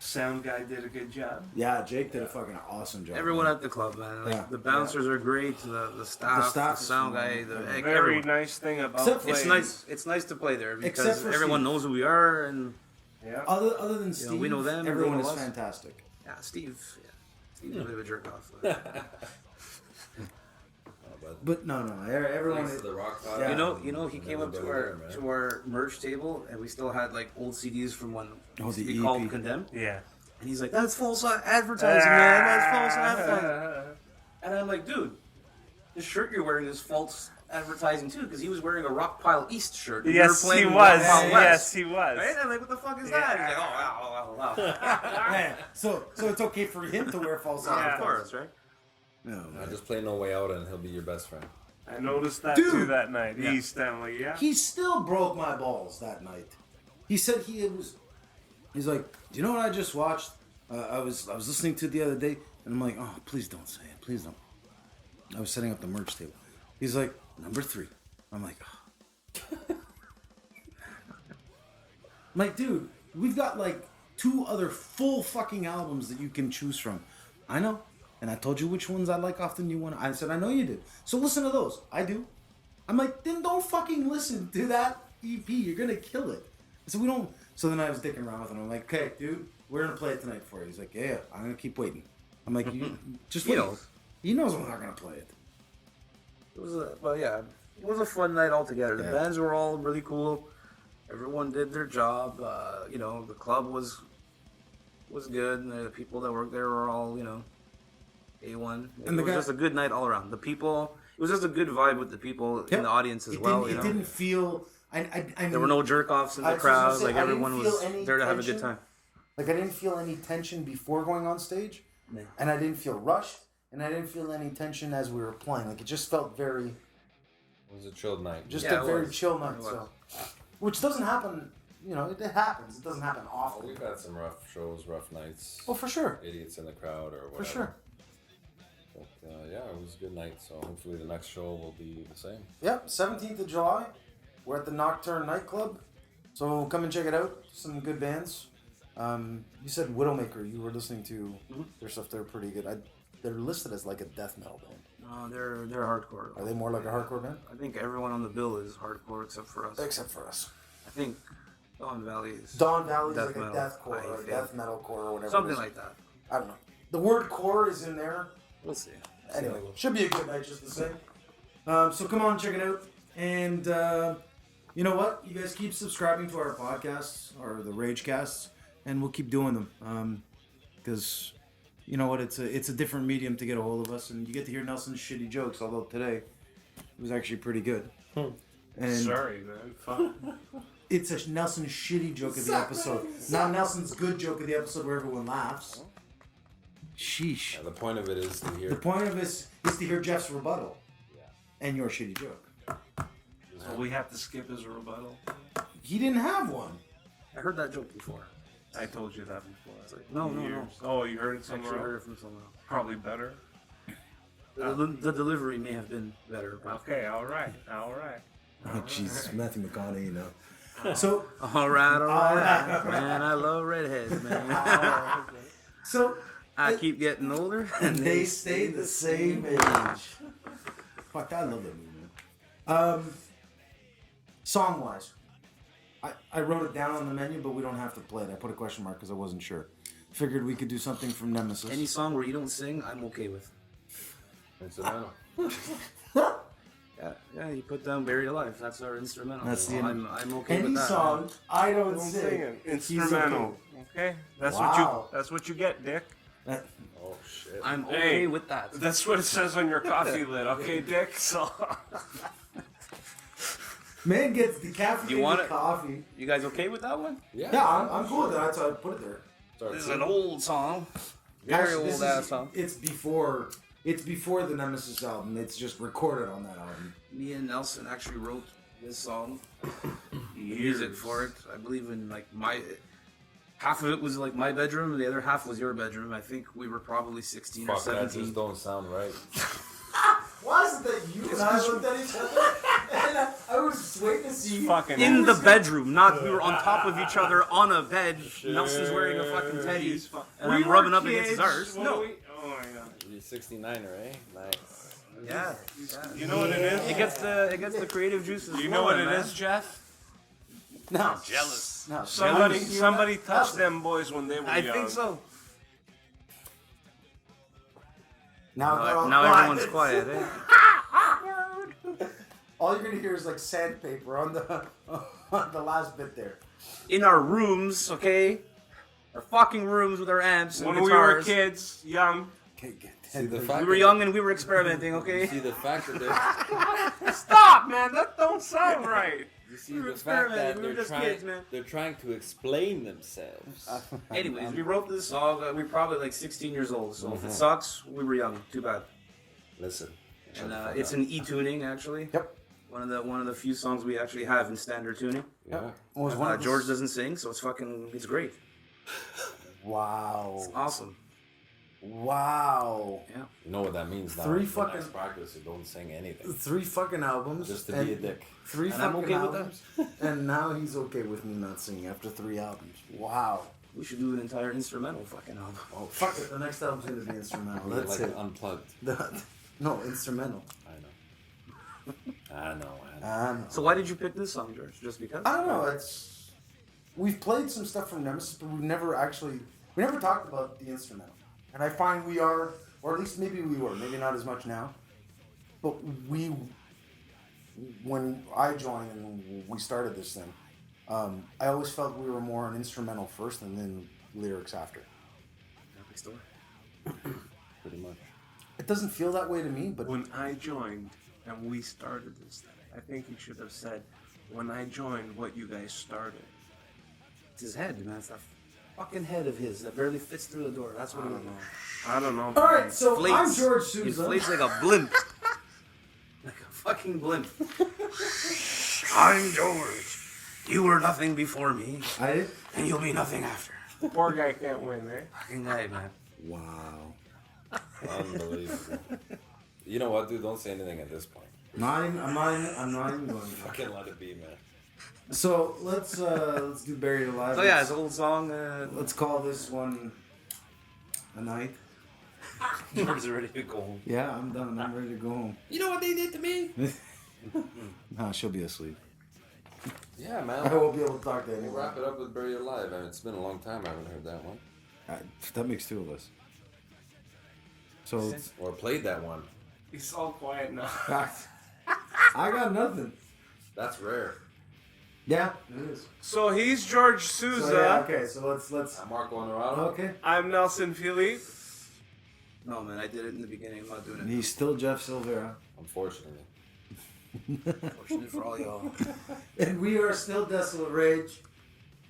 Sound guy did a good job. Yeah, Jake did a fucking awesome job. Everyone at the club, man. Like Yeah. the bouncers are great. The staff, the is sound phenomenal. guy, Yeah. heck, Very everyone. nice thing about Except- It's playing. nice. It's nice to play there Except because for everyone Steve. knows who we are, and Yeah. Other than Steve, we know them, and everyone they is know us. fantastic. yeah, Steve. Yeah, Steve's a bit of a jerk off. But no, everyone Thanks is. to the rock pod. Yeah. You know, he came up to our merch table, and we still had like old CDs from when it used to the be EP. called Condemned. Yeah. And he's like, "That's false advertising, man. That's false advertising." And I'm like, "Dude, the shirt you're wearing is false advertising too, because he was wearing a Rockpile East shirt. and we were Yes, he playing was. Rockpile West." Yes, he was. Right? And I'm like, "What the fuck is that?" He's like, "Oh, wow." Man, so it's okay for him to wear false Of advertising. course, right? No, man. Just play No Way Out and he'll be your best friend. I noticed that Dude. too that night. Yeah. East, I'm like, yeah. He still broke my balls that night. He said he's like, do you know what I just watched? I was listening to it the other day, and I'm like, oh, please don't say it, please don't. I was setting up the merch table. He's like, number 3. I'm like, oh. I'm like, dude, we've got like 2 other full fucking albums that you can choose from. I know. And I told you which ones I like off the new one. I said, I know you did. So listen to those. I do. I'm like, then don't fucking listen to that EP. You're going to kill it. So we don't. So then I was dicking around with him. I'm like, okay, dude, we're going to play it tonight for you. He's like, yeah, I'm going to keep waiting. I'm like, you just wait. He knows we're not going to play it. It was it was a fun night altogether. The bands were all really cool. Everyone did their job. The club was good. And the people that worked there were all, A1. It was just a good night all around. The people, it was just a good vibe with the people in the audience as well. It didn't feel. There were no jerk offs in the crowd. Like everyone was there to have a good time. Like I didn't feel any tension before going on stage, and I didn't feel rushed, and I didn't feel any tension as we were playing. Like it just felt very. It was a chilled night. Just a very chill night. So, which doesn't happen. It happens. It doesn't happen often. We've had some rough shows, rough nights. Oh, for sure. Idiots in the crowd or whatever. For sure. But it was a good night. So hopefully the next show will be the same. Yep, 17th of July. We're at the Nocturne nightclub. So come and check it out. Some good bands. You said Widowmaker. You were listening to their stuff. They're pretty good. They're listed as like a death metal band. No, they're hardcore. Are they more like a hardcore band? I think everyone on the bill is hardcore except for us. Except for us. I think Dawn Valley is. Dawn Valley is death like metal, a deathcore or death metalcore or whatever. Something like that. I don't know. The word core is in there. We'll see. Anyway, should be a good night just the same. So come on, check it out. And you know what? You guys keep subscribing to our podcasts or the Ragecasts, and we'll keep doing them. Because you know what? It's a different medium to get a hold of us, and you get to hear Nelson's shitty jokes. Although today it was actually pretty good. And sorry, man. Fuck. It's a Nelson shitty joke of the episode, not Nelson's good joke of the episode where everyone laughs. Sheesh. Yeah, the point of it is to hear. The point of this is to hear Jeff's rebuttal. And your shitty joke. So we have to skip his rebuttal. He didn't have one. I heard that joke before. I told you that before. No. Oh, you heard it somewhere Actually, I heard else? it from someone else. Probably better. The delivery may have been better. But... Okay, all right. Oh, Jesus, Matthew McConaughey, So, all right. Man, I love redheads, man. So, I keep getting older, and they stay the same age. Fuck, I love that movie, man. Song-wise, I wrote it down on the menu, but we don't have to play it. I put a question mark because I wasn't sure. Figured we could do something from Nemesis. Any song where you don't sing, I'm okay with. Instrumental. Yeah, you put down "Buried Alive." That's our instrumental. That's the I'm okay Any with that. song I don't sing. Instrumental. Okay, that's what you get, Dick. Oh shit. I'm okay with that. That's what it says on your coffee lid, okay, Dick? So Man gets decaffeinated coffee. You guys okay with that one? Yeah, I'm cool with that. That's why I put it there. This is an old song. Very old ass song. It's before the Nemesis album. It's just recorded on that album. Me and Nelson actually wrote this song. Music for it. I believe in like half of it was like my bedroom, and the other half was your bedroom. I think we were probably 16 or 17. That just don't sound right. Why is it that you and I looked at each other and I was waiting to see fucking in the bedroom? Not we were on top of each other on a bed. Nelson's wearing a fucking teddy, and I'm rubbing up against his arse. No. Oh my god. You're 69er, eh? Nice. Yeah. You know what it is? It gets the creative juices. You know what it man. is, Jeff? No. I'm jealous. No. Somebody touched them boys when they were I young. think so. Now everyone's quiet, eh? All you're gonna hear is like sandpaper on the last bit there. In our rooms, okay? Our fucking rooms with our amps and when we were guitars. kids, young. See, the fact We were young and we were experimenting, okay? See the fact that they're Stop, man! That don't sound right. you see the fact that we were they're just trying kids, man. they're trying to explain themselves. Anyways, we wrote this song. We were probably like 16 years old, so if it sucks, we were young. Too bad. Listen. And it's an E tuning actually. Yep. One of the few songs we actually have in standard tuning. Yeah. George doesn't sing, so it's great. Wow. It's awesome. Wow. Yeah. You know what that means now. Three For fucking- next practice, you don't sing anything. 3 fucking albums. Just to and be a dick. 3 And I'm fucking okay with albums. And now he's okay with me not singing after 3 albums. Wow. We should do an entire instrumental fucking album. Oh, fuck it. The next album's going to be instrumental. Yeah, That's like it. unplugged. No, instrumental. I know. I know. So why did you pick this song, George? Just because? I don't know. We've played some stuff from Nemesis, but we never talked about the instrumental. And I find we are, or at least maybe we were, maybe not as much now. But when I joined and we started this thing, I always felt we were more an instrumental first and then lyrics after. Epic story. Pretty much. It doesn't feel that way to me, but When I joined and we started this thing, I think he should have said, when I joined what you guys started. It's his head, man. It's that fucking head of his that barely fits through the door. That's what he I don't know. all right. So Inflates. I'm George He Souza. inflates like a blimp. Like a fucking blimp. I'm George. You were nothing before me, I did. and you'll be nothing after. Poor guy can't win, eh? Fucking guy, man. Wow. Unbelievable. You know what, dude? Don't say anything at this point. I'm not even going to. Fucking let it be, man. So let's do Buried Alive. So yeah, it's an old song. Let's call this one a night. George's ready to go home. Yeah, I'm done. I'm ready to go home. You know what they did to me? Nah, she'll be asleep. Yeah, I man. won't be able to talk to We'll anyone. wrap it up with Bury Your Alive. I mean, it's been a long time I haven't heard that one. That makes 2 of us. So it's, Or played that one. He's all quiet now. I got nothing. That's rare. Yeah, it is. So he's George Souza. So, yeah, okay, so let's. I'm Marco Honorado. Okay. I'm Nelson Philippe. No, man, I did it in the beginning. I'm not doing it. He's still Jeff Silvera. Unfortunately. Fortunate for all y'all. And we are still Desolate Rage.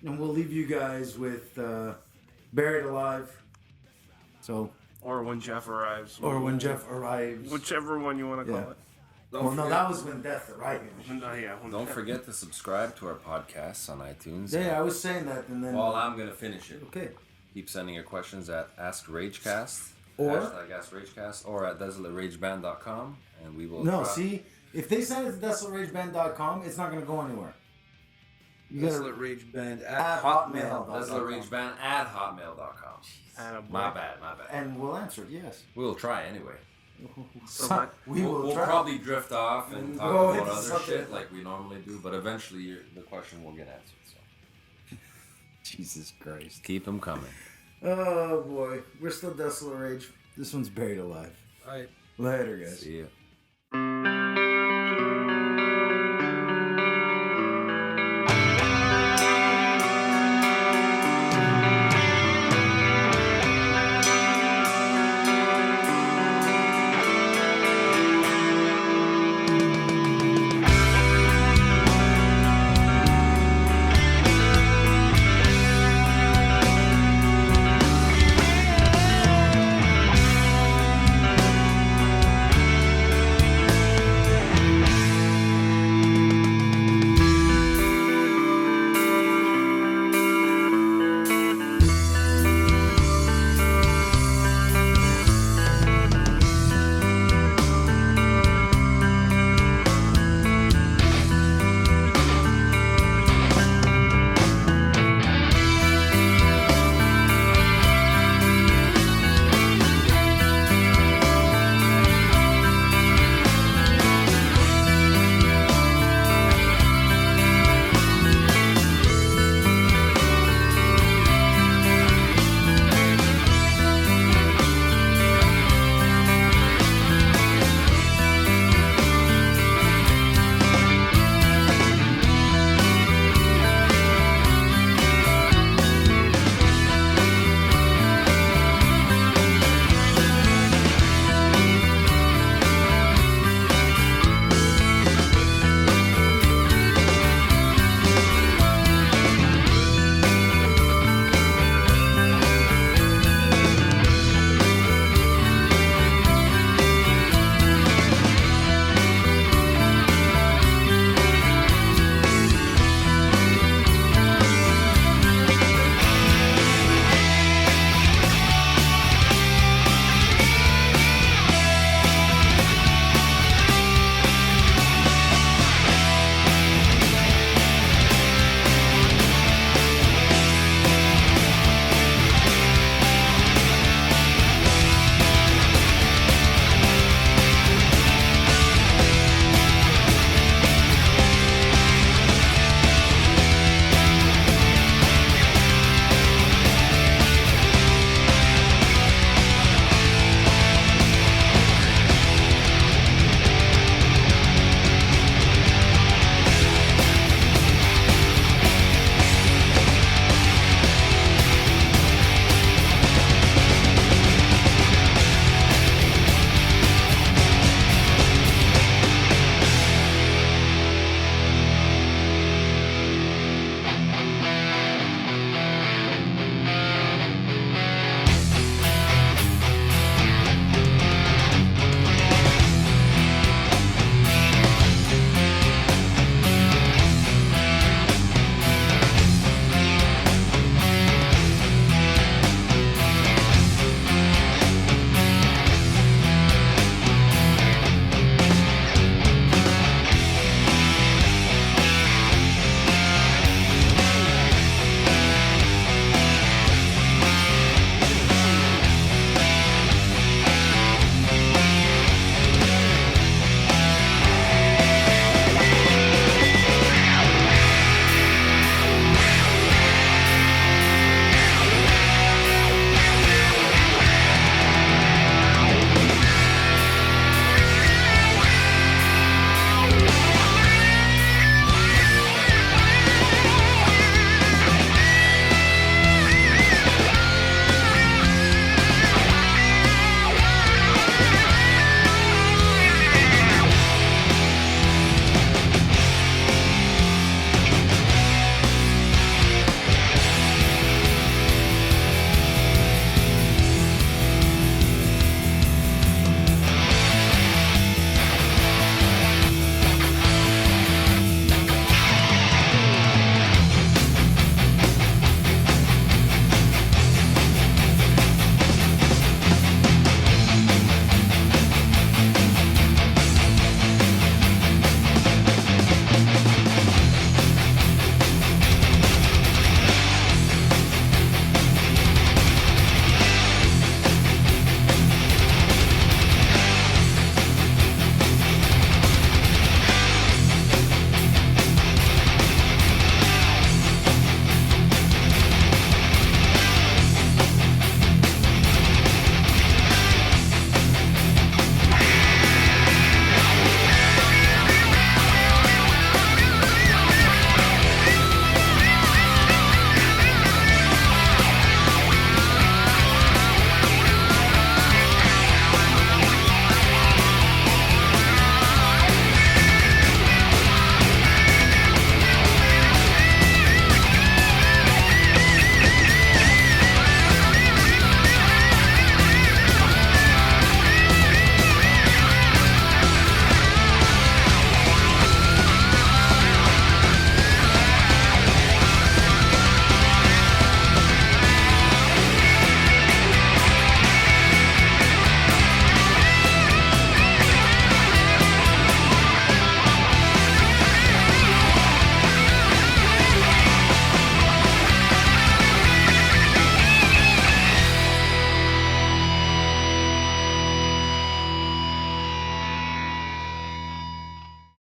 And we'll leave you guys with Buried Alive. So, Or when Jeff arrives. or when Jeff arrives. Whichever one you want to call Yeah. it. Well, no, that was when Death arrived. No, yeah, when Don't Jeff- forget to subscribe to our podcasts on iTunes. Yeah, I was saying that, and then. Well, I'm going to finish it. Okay. Keep sending your questions at AskRagecast. Or- Hashtag AskRagecast. Or at DesolateRageBand.com. And we will No, try- see, if they send it to DesolateRageBand.com, it's not going to go anywhere. You gotta Desolate Rage Band at at hotmail. Hotmail. DesolateRageBand at hotmail.com. Attaboy. My bad. and we'll answer it, yes. We'll try anyway. We will We'll try. probably drift off and talk Go about into other something. shit like we normally do, but eventually the question will get answered. So Jesus Christ. keep them coming. Oh boy, we're still Desolate Rage. This one's Buried Alive. All right. Later, guys. See ya.